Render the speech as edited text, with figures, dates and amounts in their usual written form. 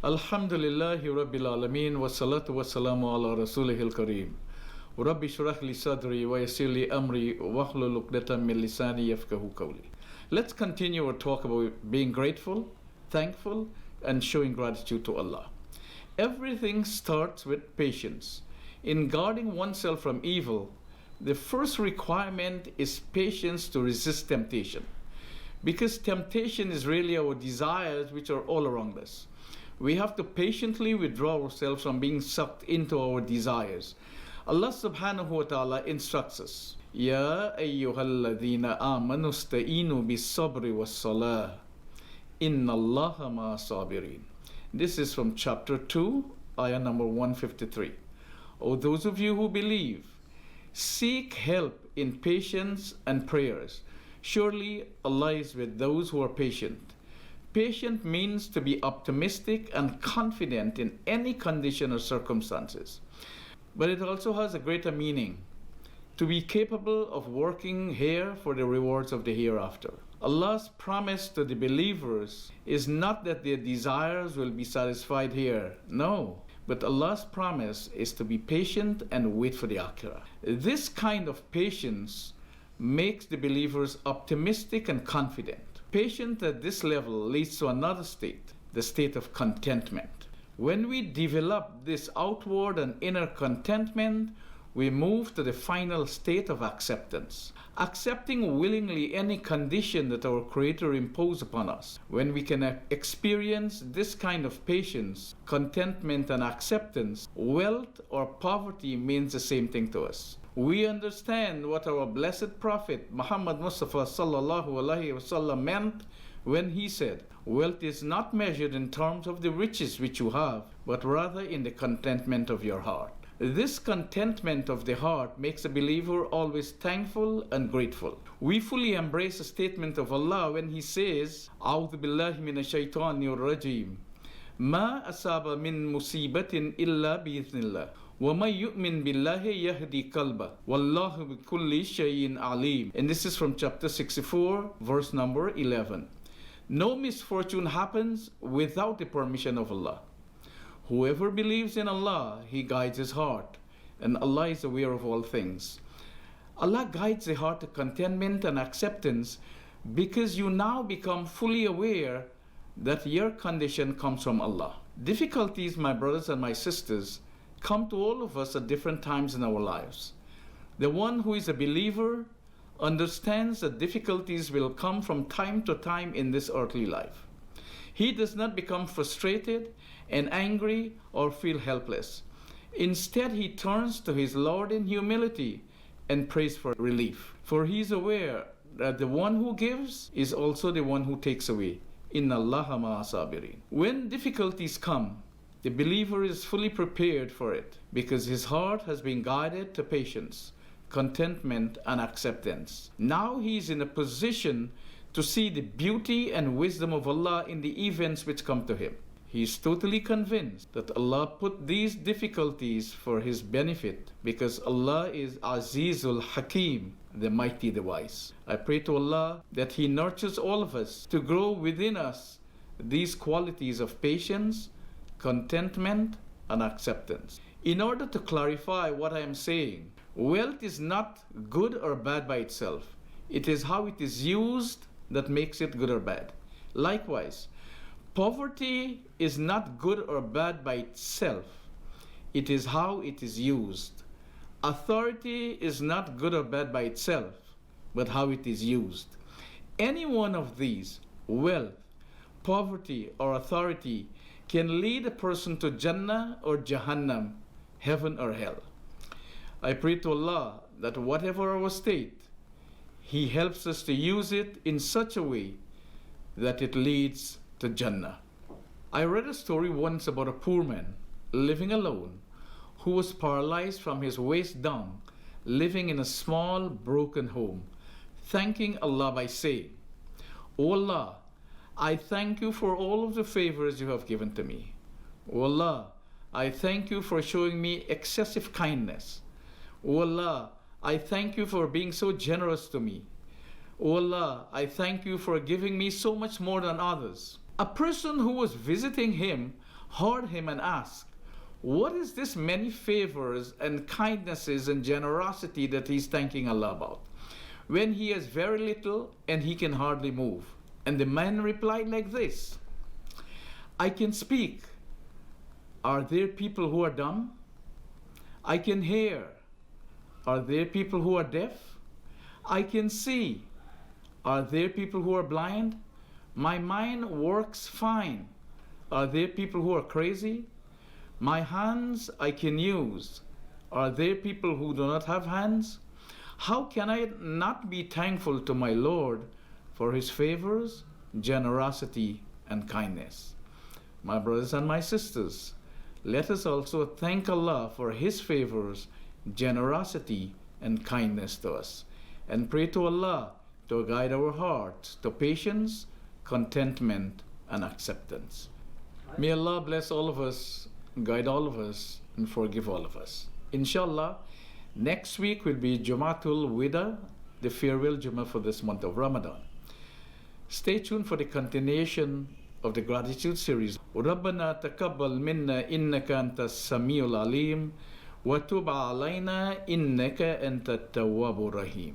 Alhamdulillahi Rabbil Alameen wa salatu wa salamu ala rasulihil kareem. Rabbi shrah li sadri wa yassir li amri wahlul uqdatam min lisani yafqahu qawli. Let's continue our talk about being grateful, thankful, and showing gratitude to Allah. Everything starts with patience. In guarding oneself from evil, the first requirement is patience to resist temptation. Because temptation is really our desires which are all around us. We have to patiently withdraw ourselves from being sucked into our desires. Allah subhanahu wa ta'ala instructs us, Ya ayyuhalladhina amanu sta'inu bis sabri was salah. Inna Allaha ma sabirin. This is from chapter 2, ayah number 153. O those of you who believe, seek help in patience and prayers. Surely Allah is with those who are patient. Patient means to be optimistic and confident in any condition or circumstances. But it also has a greater meaning, to be capable of working here for the rewards of the hereafter. Allah's promise to the believers is not that their desires will be satisfied here. No. But Allah's promise is to be patient and wait for the akhirah. This kind of patience makes the believers optimistic and confident. Patience at this level leads to another state, the state of contentment. When we develop this outward and inner contentment, we move to the final state of acceptance. Accepting willingly any condition that our Creator imposed upon us. When we can experience this kind of patience, contentment, and acceptance, wealth or poverty means the same thing to us. We understand what our blessed Prophet Muhammad Mustafa sallallahu alaihi wasallam meant when he said, wealth is not measured in terms of the riches which you have, but rather in the contentment of your heart. This contentment of the heart makes a believer always thankful and grateful. We fully embrace the statement of Allah when He says, A'udhu billahi minash shaitanir rajim. Ma asaba min musibatin illa bi'ithnillah. وَمَنْ يُؤْمِنْ بِاللَّهِ يَهْدِي قَلْبَهُ وَاللَّهُ بِكُلِّ شَيْءٍ عَلِيمٌ. And this is from chapter 64, verse number 11. No misfortune happens without the permission of Allah. Whoever believes in Allah, He guides his heart, and Allah is aware of all things. Allah guides the heart to contentment and acceptance because you now become fully aware that your condition comes from Allah. Difficulties, my brothers and my sisters, come to all of us at different times in our lives. The one who is a believer understands that difficulties will come from time to time in this earthly life. He does not become frustrated and angry or feel helpless. Instead, he turns to his Lord in humility and prays for relief. For he is aware that the one who gives is also the one who takes away. Inna Allaha ma'a sabirin. When difficulties come, the believer is fully prepared for it because his heart has been guided to patience, contentment, and acceptance. Now he is in a position to see the beauty and wisdom of Allah in the events which come to him. He is totally convinced that Allah put these difficulties for his benefit because Allah is Azizul Hakim, the mighty, the wise. I pray to Allah that He nurtures all of us to grow within us these qualities of patience, contentment, and acceptance. In order to clarify what I am saying, wealth is not good or bad by itself. It is how it is used that makes it good or bad. Likewise, poverty is not good or bad by itself. It is how it is used. Authority is not good or bad by itself, but how it is used. Any one of these, wealth, poverty, or authority, can lead a person to Jannah or Jahannam, heaven or hell. I pray to Allah that whatever our state, He helps us to use it in such a way that it leads to Jannah. I read a story once about a poor man living alone who was paralyzed from his waist down, living in a small broken home, thanking Allah by saying, O Allah, I thank you for all of the favors you have given to me. O Allah, I thank you for showing me excessive kindness. O Allah, I thank you for being so generous to me. O Allah, I thank you for giving me so much more than others. A person who was visiting him heard him and asked, what is this many favors and kindnesses and generosity that he's thanking Allah about, when he has very little and he can hardly move? And the man replied like this, I can speak. Are there people who are dumb? I can hear. Are there people who are deaf? I can see. Are there people who are blind? My mind works fine. Are there people who are crazy? My hands I can use. Are there people who do not have hands? How can I not be thankful to my Lord for his favors, generosity, and kindness? My brothers and my sisters, let us also thank Allah for his favors, generosity, and kindness to us, and pray to Allah to guide our hearts to patience, contentment, and acceptance. May Allah bless all of us, guide all of us, and forgive all of us. Inshallah, next week will be Jumatul Wida, the farewell Jummah for this month of Ramadan. Stay tuned for the continuation of the gratitude series. ربنا تقبل منا إنك أنت السميع العليم وتب علينا إنك أنت التواب الرحيم.